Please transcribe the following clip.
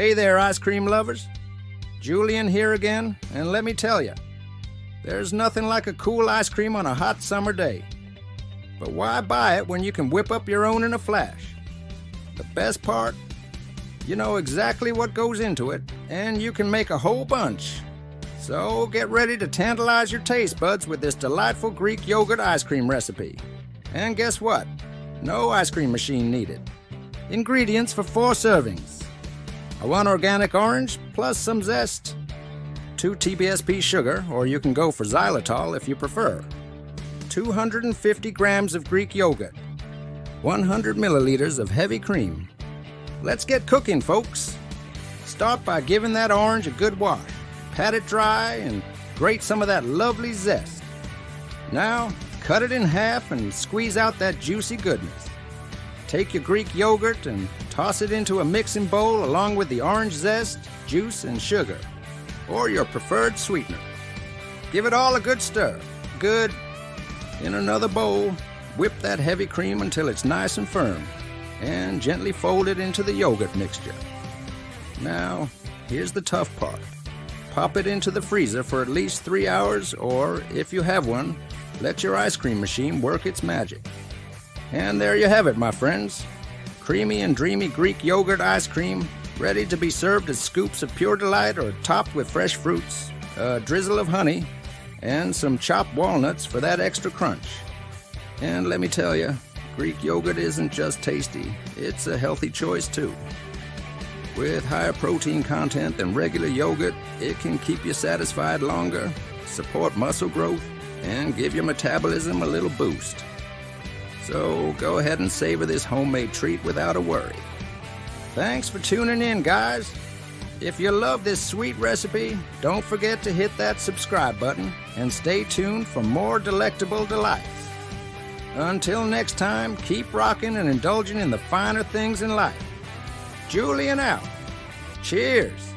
Hey there, ice cream lovers. Julian here again, and let me tell you, there's nothing like a cool ice cream on a hot summer day. But why buy it when you can whip up your own in a flash? The best part? You know exactly what goes into it, and you can make a whole bunch. So get ready to tantalize your taste buds with this delightful Greek yogurt ice cream recipe. And guess what? No ice cream machine needed. Ingredients for 4 servings. A 1 organic orange plus some zest. 2 TBSP sugar, or you can go for xylitol if you prefer. 250 grams of Greek yogurt. 100 milliliters of heavy cream. Let's get cooking, folks. Start by giving that orange a good wash. Pat it dry and grate some of that lovely zest. Now, cut it in half and squeeze out that juicy goodness. Take your Greek yogurt and toss it into a mixing bowl along with the orange zest, juice, and sugar, or your preferred sweetener. Give it all a good stir. Good. In another bowl, whip that heavy cream until it's nice and firm, and gently fold it into the yogurt mixture. Now, here's the tough part. Pop it into the freezer for at least 3 hours, or, if you have one, let your ice cream machine work its magic. And there you have it, my friends. Creamy and dreamy Greek yogurt ice cream, ready to be served as scoops of pure delight or topped with fresh fruits, a drizzle of honey, and some chopped walnuts for that extra crunch. And let me tell you, Greek yogurt isn't just tasty, it's a healthy choice too. With higher protein content than regular yogurt, it can keep you satisfied longer, support muscle growth, and give your metabolism a little boost. So go ahead and savor this homemade treat without a worry. Thanks for tuning in, guys. If you love this sweet recipe, don't forget to hit that subscribe button and stay tuned for more delectable delights. Until next time, keep rocking and indulging in the finer things in life. Julian out. Cheers.